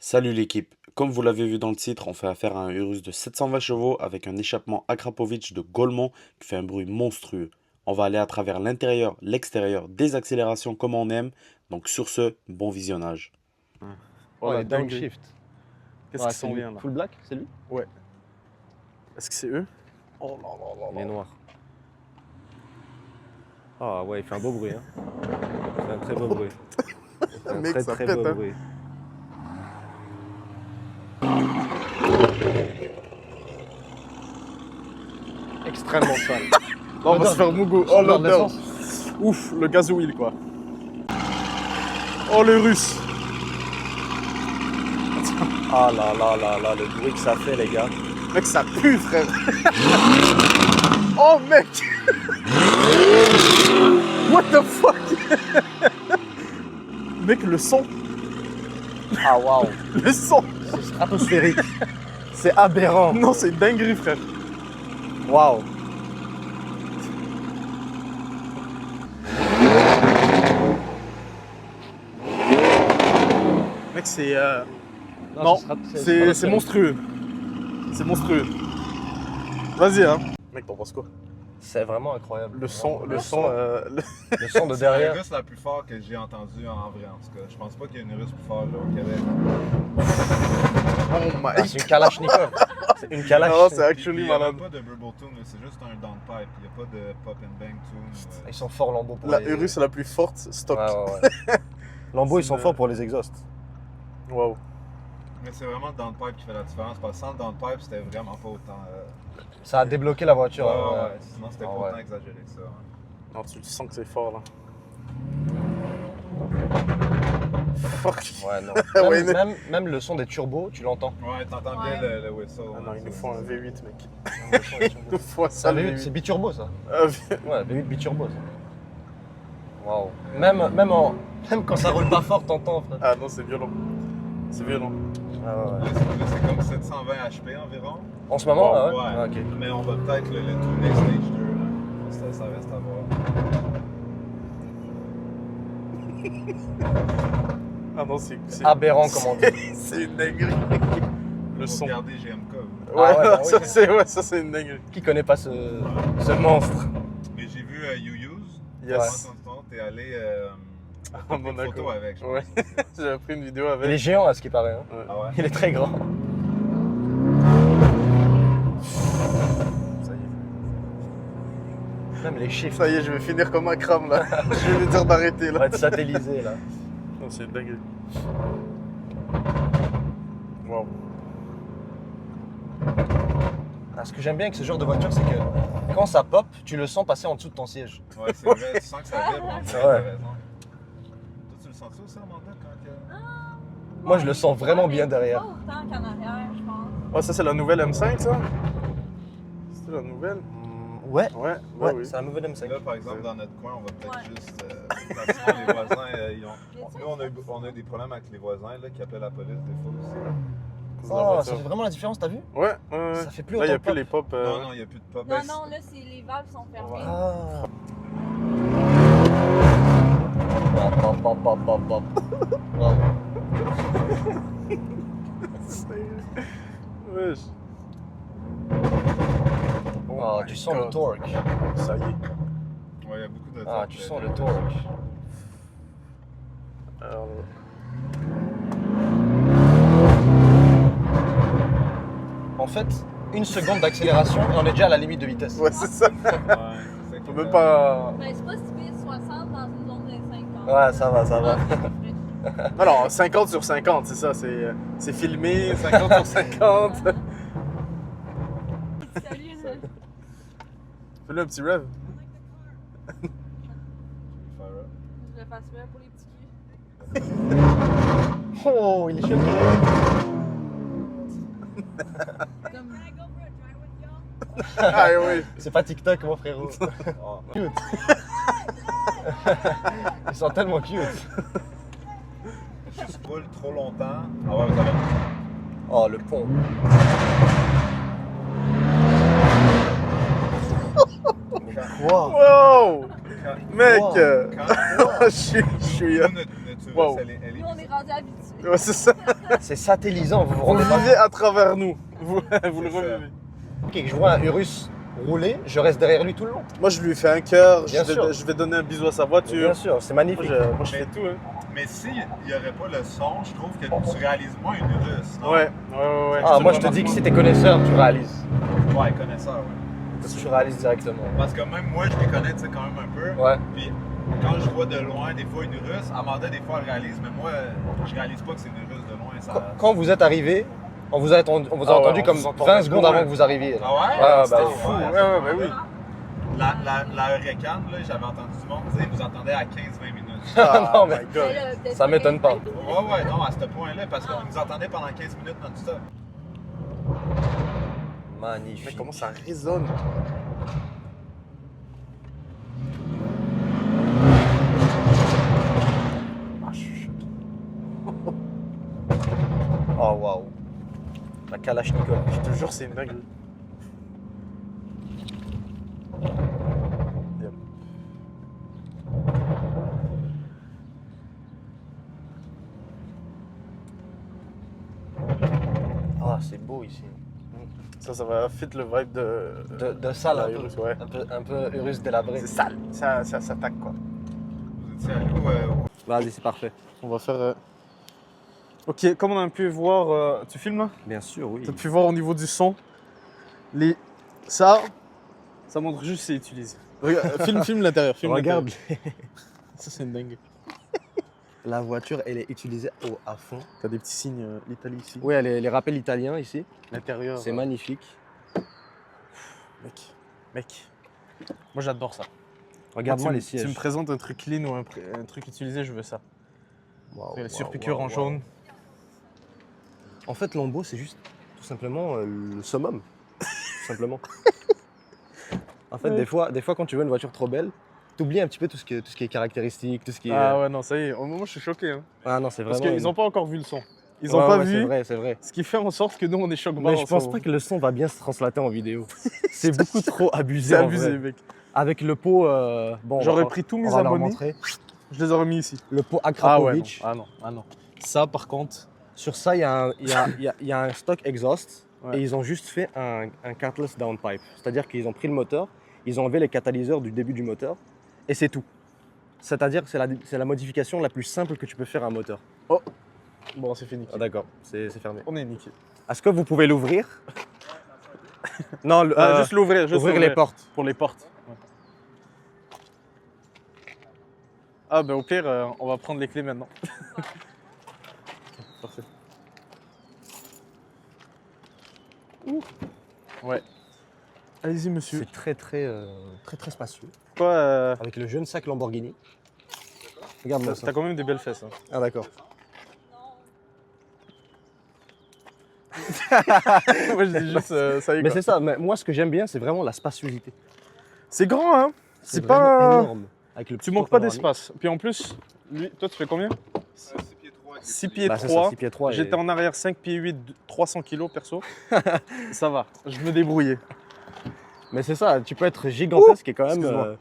Salut l'équipe, comme vous l'avez vu dans le titre, on fait affaire à un Urus de 720 chevaux avec un échappement Akrapovic de Golemont qui fait un bruit monstrueux. On va aller à travers l'intérieur, l'extérieur, des accélérations comme on aime, donc sur ce, bon visionnage. Oh Ouais, la dinguerie. downshift. Qu'est-ce Ouais, qu'ils c'est sont lui. bien là? Full black, c'est lui? Ouais. Est-ce que c'est eux? Oh là là là Il est là. noir. Ah ouais, il fait un beau bruit. Hein. Il fait un très beau bruit. Il fait un Mec, très ça très pète, beau hein. bruit. Extrêmement sale. Là, on va se faire Mougou. Oh L'odeur de l'odeur. l'essence. Ouf, le gazouille quoi. Oh le russe. Ah là là là là, le bruit que ça fait, les gars. Mec, ça pue, frère. Oh mec. What the fuck. Mec, le son. Ah waouh, Le son. c'est stratosphérique. C'est aberrant. Non, c'est une dinguerie, frère. Waouh. Mec, c'est... Non, Non, c'est c'est stratosphérique. monstrueux. C'est monstrueux. Vas-y, hein. Mec, t'en penses quoi? C'est vraiment incroyable. Le son, Vraiment. le son, Le son de C'est la derrière. russe la plus forte que j'ai entendue en vrai, en tout cas. Je pense pas qu'il y ait une russe plus forte là, au Québec. Oh my. Ah, c'est une Kalachnikov. C'est une Non, Kalachnikov. c'est Puis actually il y a malade. même pas de burble tune, là, c'est juste un downpipe. Il n'y a pas de pop and bang tune. Ils sont forts, Lambeau, pour La les... Urus la plus forte, stock. Ouais, ouais, ouais. Lambeau, ils C'est sont le- forts pour les exhausts. Wow. Mais c'est vraiment le downpipe qui fait la différence. Parce que sans le downpipe, c'était vraiment pas autant. Ça a débloqué la voiture. Ouais, hein. ouais, sinon c'était Ah, pas ouais. autant exagéré que ça. Ouais. Non, tu sens que c'est fort là. Fuck. Ouais, non. Ouais, Même le son des turbos, tu l'entends. Ouais, t'entends Ouais. bien le whistle. Ah non, ouais, il nous ça, faut un c'est- V8, mec. Le son des turbos. Il nous faut C'est ça, un le V8, V8. c'est biturbo ça. Ah, Ouais, V8 biturbo ça. Waouh. Même quand ça roule pas fort, t'entends, frère. Ah non, c'est violent. C'est violent. Ah, ouais, ouais. Là, c'est comme 720 HP environ. En ce moment, Wow, là, ouais. Ouais. Ah, ok. Mais on va peut-être le tourner stage 2. Là. Ça reste à voir. Ah non, c'est Aberrant, comme on dit. c'est une dinguerie. Le son. Regardez GMK. Ouais, Ah ouais, bah ça oui. c'est une dinguerie. Qui connaît pas ce monstre? Mais j'ai vu You Use. Yes. T'es allé À prendre une Monaco. photo avec, je pense. Ouais. J'avais pris une vidéo Il est avec. géant, à ce qui paraît. Hein. Ouais. Ah ouais? Il est très grand. Ça y Même les est. chiffres. Ça y est, je vais finir comme un crame là. Je vais lui dire d'arrêter On va là. être satellisé, là. Non, c'est une dinguerie. Wow. Ah, ce que j'aime bien avec ce genre de voiture, c'est que quand ça pop, tu le sens passer en dessous de ton siège. Ouais, c'est vrai, tu sens que ça vibre. En fait, Ouais. t'as raison. Toi, tu le sens aussi, Amanda, quand que... Moi, je le sens vraiment bien derrière. Pas autant qu'en arrière, je pense. Ouais, ça c'est la nouvelle M5 ça? C'est la nouvelle? Ouais. Ouais, Ouais, oui. c'est la nouvelle M5. Là, par exemple, dans notre coin, on va peut-être Ouais. juste... parce que sinon, les voisins, nous, on a eu des problèmes avec les voisins là, qui appelaient la police des fois aussi. C'est la Oh, voiture. ça fait vraiment la différence, t'as vu? Ouais, ouais, ouais. Ça fait plus Là, il n'y a autant plus de pop. les pop. Non, non, il n'y a plus de pop. Non, non, là, c'est les valves sont fermées. Ah. Pop, pop, pop, pop, pop. Wow. Wesh. Ah, my tu sens le God. torque. Ça y est. Ouais, il y a beaucoup de... Ah, tu sens le torque. Alors, En fait, une seconde d'accélération et on est déjà à la limite de vitesse. ouais, c'est ça. Ouais, c'est ça On qui peut même est- pas. Ben, c'est pas si pire 60 dans une zone de 50. Ouais, ça va, ça va. Alors, 50 sur 50, c'est ça. C'est filmé, 50 sur 50. Salut, Fais-le un petit rêve. je le fasse faire pour les petits culs. Oh, il est chaud. Comme... Ah oui. C'est pas TikTok, mon frérot. Oh. Cute. Ils sont tellement cute. Si tu roules trop longtemps... Ah ouais, ça va. Oh, le pont. Quoi? Wow! Quand- Mec! Wow. quand- Je suis. Nous, notre Urus, Wow. elle est Nous, on est rendus habitués. Ouais, c'est ça. C'est satellisant, vous vous Vous rendez le pas vivez à travers nous. Vous le ça. revivez. compte que je vois un Urus rouler, je reste derrière lui tout le long. Moi, je lui fais un cœur, Bien sûr. je vais donner un bisou à sa Mais voiture. bien sûr, c'est magnifique. Moi, je fais tout. Hein. Mais s'il n'y aurait pas le son, je trouve que tu réalises moins une russe. non? Ouais. Ah, moi je te dis que si t'es connaisseur, tu réalises. Ouais, connaisseur, ouais. Tu réalises directement. Parce que même moi, je les connais, tu sais, quand même un peu. Ouais. Puis quand je vois de loin, des fois, une russe, Amanda, des fois, elle réalise, mais moi, je réalise pas que c'est une russe de loin. Ça... Quand vous êtes arrivé, on vous a entendu Ah ouais, entendu on comme vous entend 20 de secondes loin. avant que vous arriviez. Ah ouais? Ah, C'était bah, fou. Ouais, oui. La Hurricane, là, j'avais entendu du monde dire qu'ils vous entendaient à 15-20 minutes. Non, mais my God. ça m'étonne pas. Ouais, non, à ce point-là, parce qu'on nous entendait pendant 15 minutes non-stop. Mais Magnifique. comment ça résonne. Ah, je suis choqué. Oh waouh. La Kalachnikov. Je te jure, c'est une dinguerie. Yep. Ah, c'est beau ici. Ça va fit le vibe De sale, la un peu. Urus, ouais. Un peu Urus délabré. C'est sale. Ça s'attaque quoi. Vous étiez allé où? Vas-y, c'est parfait. On va faire. Ok, comme on a pu voir, tu filmes là? Bien sûr, oui. Tu as pu voir au niveau du son, ça montre juste c'est utilisé. Regarde, filme l'intérieur. Regarde, Ça c'est une dingue. la voiture, elle est utilisée à fond. T'as des petits signes, l'Italie ici. Oui, elle est les rappels italiens ici. L'intérieur. C'est magnifique. Mec. Moi j'adore ça. Regarde-moi les Tu sièges. me présentes un truc clean ou un truc utilisé, je veux ça. Waouh, Les waouh, surpiqûres waouh, en waouh. jaune. En fait, Lambo, c'est juste tout simplement le summum. Tout simplement. En fait, Ouais. des fois, quand tu veux une voiture trop belle, t'oublies un petit peu tout ce qui est caractéristique, tout ce qui est. Ah ouais, non, ça y est. Au moment, je suis choqué. Hein. Ah non, c'est Parce vraiment. qu'ils n'ont pas encore vu le son. Ils Ouais, n'ont pas ouais, vu. C'est vrai, c'est vrai. Ce qui fait en sorte que nous, on est choc Mais je pense pas que le son va bien se translater en vidéo. C'est beaucoup trop abusé. C'est en abusé, vrai. mec. Avec le pot. Bon, J'aurais pris tous on mes va leur abonnés, montrer. je les aurais mis ici. Le pot Ah ouais, Akrapovic. non. Ça, par contre. Sur ça, il y a un stock exhaust Ouais. et ils ont juste fait un cartless downpipe. C'est-à-dire qu'ils ont pris le moteur, ils ont enlevé les catalyseurs du début du moteur et c'est tout. C'est-à-dire que c'est la modification la plus simple que tu peux faire à un moteur. Bon, c'est fini. Ah, d'accord, c'est fermé. On est niqué. Est-ce que vous pouvez l'ouvrir? Non, Juste l'ouvrir, juste ouvrir les portes. Pour les portes. Ouais. Ah, ben au pire, on va prendre les clés maintenant. Ok, parfait. Ouh. Ouais. Allez-y, monsieur. C'est très spacieux. Quoi Avec le jeune sac Lamborghini. Regarde-moi ça. T'as quand même des belles fesses. Hein. Ah d'accord. Moi, je dis juste, ça y est. Mais quoi. c'est ça, mais moi ce que j'aime bien, c'est vraiment la spaciosité. C'est grand, hein. C'est vraiment pas. énorme. Avec le Tu petit manques pas panoramique. d'espace. Puis en plus, lui, toi, tu fais combien 6 pieds 3. 6 pieds Bah, c'est ça, 3. 6 pieds 3. et- J'étais en arrière 5 pieds 8, 300 kilos perso. Ça va, je me débrouillais. Mais c'est ça, tu peux être gigantesque et quand même. Excuse-moi.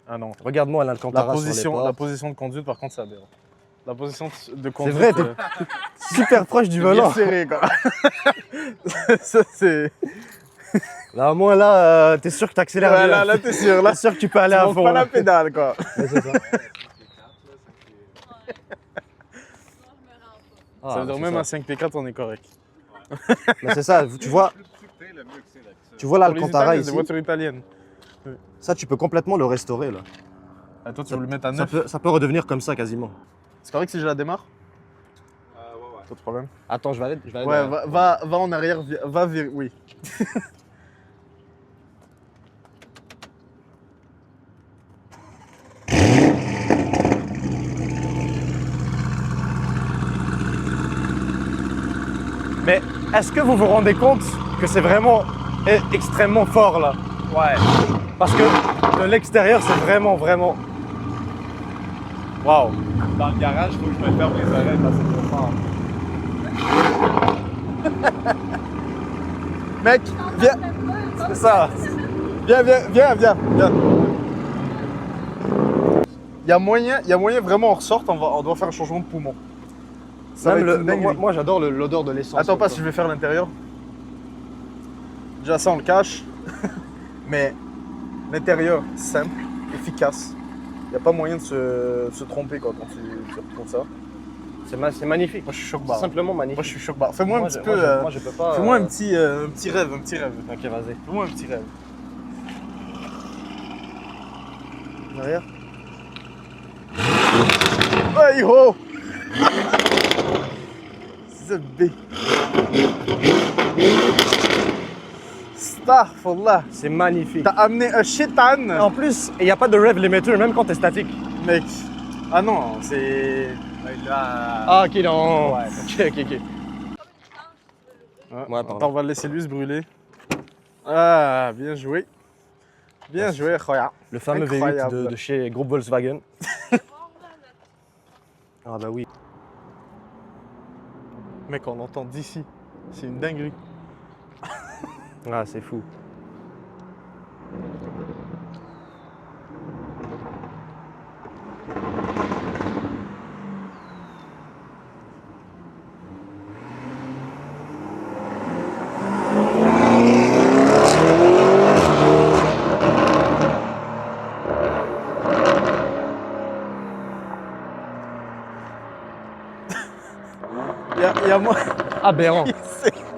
Ah non. Regarde-moi La l'Alcantara sur les position de conduite, par contre, c'est aberrant. La position de conduite. vrai, super proche du bien volant. serré, quoi. Ça, c'est. Là, au moins là, t'es sûr que t'accélères bien. Là, t'es sûr. Là, T'es sûr que tu peux aller tu à manques fond. pas la pédale, quoi. Ouais, c'est ça. Ah, Ça veut dire c'est même ça. à 5 P4, on est correct. Mais c'est ça, tu vois, tu vois Pour les l'Alcantara Italiens, ici, des voitures italiennes. ça tu peux complètement le restaurer là. Ah, toi, tu veux le mettre à Ça 9. peut redevenir comme ça quasiment. C'est correct si je la démarre Ouais. Pas de problème. Attends, je vais aller. Ouais, va en arrière, oui. Mais est-ce que vous vous rendez compte que c'est vraiment extrêmement fort là? Ouais. Parce que de l'extérieur, c'est vraiment. Waouh! Dans le garage, il faut que je me ferme les oreilles parce que c'est trop fort. Mec, viens. C'est ça. Viens. Il y a moyen vraiment on ressorte, on doit faire un changement de poumon. Ça va Même être une dinguerie. moi j'adore l'odeur de l'essence. Attends, comme pas ça. si je vais faire l'intérieur. Déjà ça on le cache. Mais l'intérieur, simple, efficace. Il n'y a pas moyen de se tromper quoi, quand tu retrouves ça. C'est magnifique. Moi je suis choc C'est barre. simplement Moi magnifique. je suis choc barre. Fais-moi un petit peu. Moi, je peux pas. Fais-moi un petit rêve, un petit rêve. Ok, vas-y. Fais-moi un petit rêve. Derrière. Hey ho! C'est B. Astaghfirullah. C'est magnifique. T'as amené un shaitan, En plus, il n'y a pas de rev limiter même quand t'es statique. mec. Ah non, c'est. Là, Ah, ok, non. Ouais. Ok. Ouais, pardon. Attends, on va le laisser lui se brûler. Ah, bien joué. Bien joué, Khoya. Le fameux V8 Incroyable. de chez Groupe Volkswagen. Ah bah oui. Mec, on l'entend d'ici. C'est une dinguerie. Ah, c'est fou. Il y a moyen. Aberrant.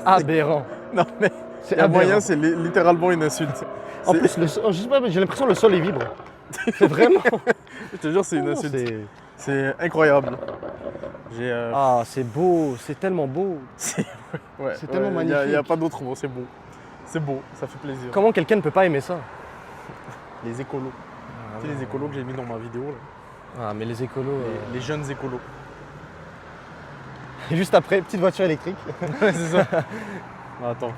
Aberrant. Non, mais C'est il y a moyen, aberrant. c'est littéralement une insulte. En C'est- plus, je sais pas, mais j'ai l'impression que le sol est vibre. C'est vraiment. Je te jure, c'est une insulte. C'est- C'est incroyable. J'ai. Ah, c'est beau, c'est tellement beau. Ouais, c'est tellement Il n'y a magnifique. pas d'autre mot, c'est beau. C'est beau, ça fait plaisir. Comment quelqu'un ne peut pas aimer ça? Les écolos. Tu sais, les écolos que j'ai mis dans ma vidéo, là. Ah, mais les écolos. Les jeunes écolos. Juste après, petite voiture électrique. Ouais, c'est ça. Ah, attends.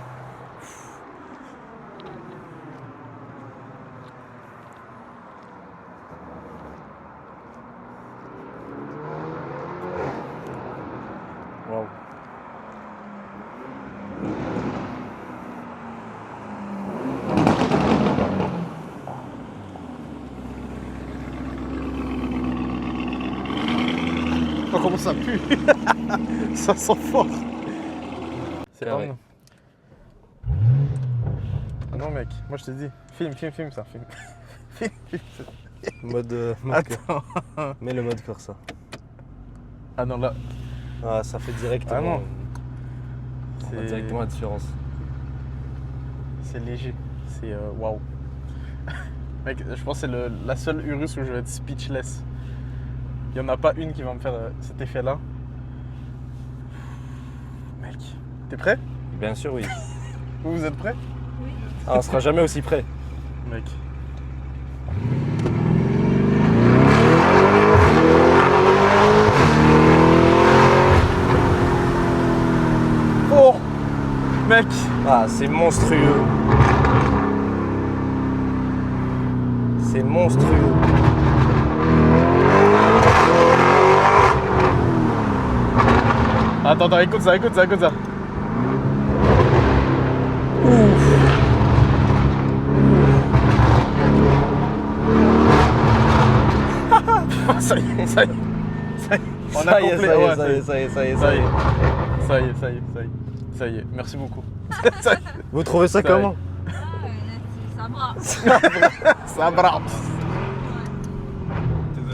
Waouh. Oh, comment ça pue. Ça sent fort. C'est pas Carré. bon. Ah non mec, moi je te dis, filme ça, filme. Filme. Mode. Attends. Mets le mode faire ça. Ah non là, Ah, ça fait directement. Ah non. On voit c'est directement la différence. c'est léger. C'est waouh. Mec, je pense que c'est la seule Urus où je vais être speechless. Il n'y en a pas une qui va me faire cet effet-là. Mec, t'es prêt? Bien sûr, oui. Vous êtes prêts? Ah, on sera jamais aussi près. Mec. Oh! Mec! Ah, c'est monstrueux. C'est monstrueux. Attends, écoute ça. Ça y est. On a Ça y est, complet. ça y est, Ouais, ça y est, ça y est, ça y est, Ça ça y y est. est. Ça y est. Merci beaucoup. Vous trouvez ça Ça y est. comment? Ça va. Ça brappe.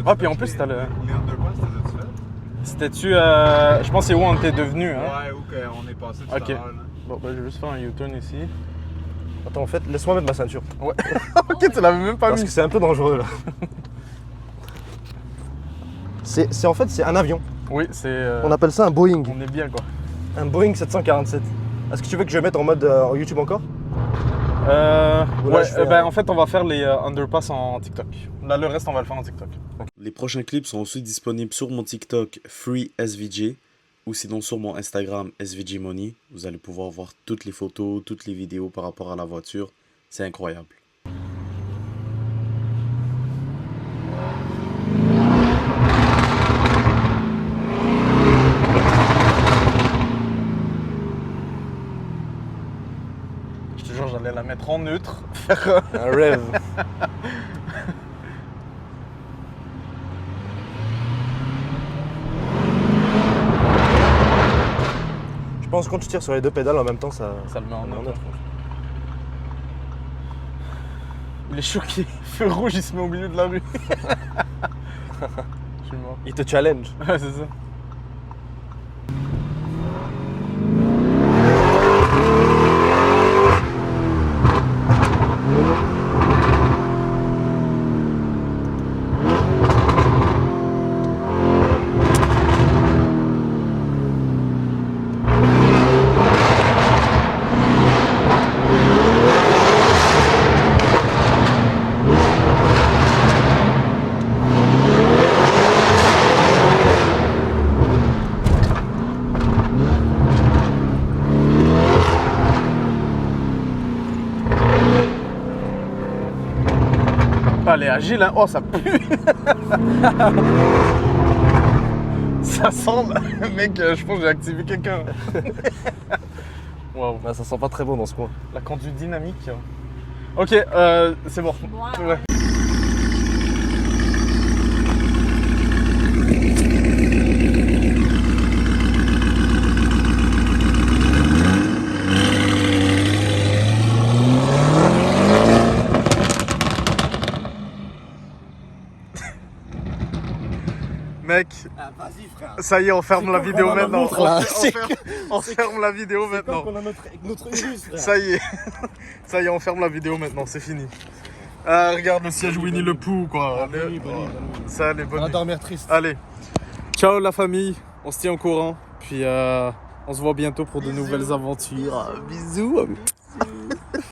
Ah, puis en plus, t'as le. Les underpass, t'as-tu fait? C'était-tu. Je pense que c'est où on était devenu, hein? Ouais, où qu'on est passé tout Ok. à l'heure. là. Bon, bah, je vais juste faire un U-turn ici. Attends, en fait, laisse-moi mettre ma ceinture. Ouais. Ok, tu l'avais même pas Parce mis. que c'est un peu dangereux là. En fait, c'est un avion. Oui, c'est. On appelle ça un Boeing. On est bien, quoi. Un Boeing 747. Est-ce que tu veux que je mette en mode YouTube encore? Ouais, je fais ben, un- en fait, on va faire les underpass en TikTok. Là, le reste, on va le faire en TikTok. Les prochains clips sont aussi disponibles sur mon TikTok FreeSVJ ou sinon sur mon Instagram SVJMoney. Vous allez pouvoir voir toutes les photos, toutes les vidéos par rapport à la voiture. C'est incroyable. Je te jure, j'allais la mettre en neutre. Faire. Un rêve. pense que quand tu tires sur les deux pédales en même temps, ça Ça le met en met en neutre. neutre. Il est choqué. Feu rouge, il se met au milieu de la rue. Je suis mort. Il te challenge. Ouais, c'est ça. Ah, elle est agile, hein. Oh, ça pue. Ça sent, mec, je pense que j'ai activé quelqu'un. Waouh. Ah, ça sent pas très bon dans ce coin. La conduite dynamique. Ok, c'est bon. Ouais. Ouais. Mec, vas-y frère. ça y est, on ferme la vidéo maintenant. montre, là. On ferme la vidéo maintenant. On a notre Urus frère. Ça y est, ça y est, on ferme la vidéo maintenant, c'est fini. Ah, regarde le siège Winnie le Pooh, quoi. Bonne nuit. Ça, les On bonnes va nuits. dormir triste. Allez, ciao la famille, on se tient au courant. Puis on se voit bientôt pour de nouvelles aventures. Bisous.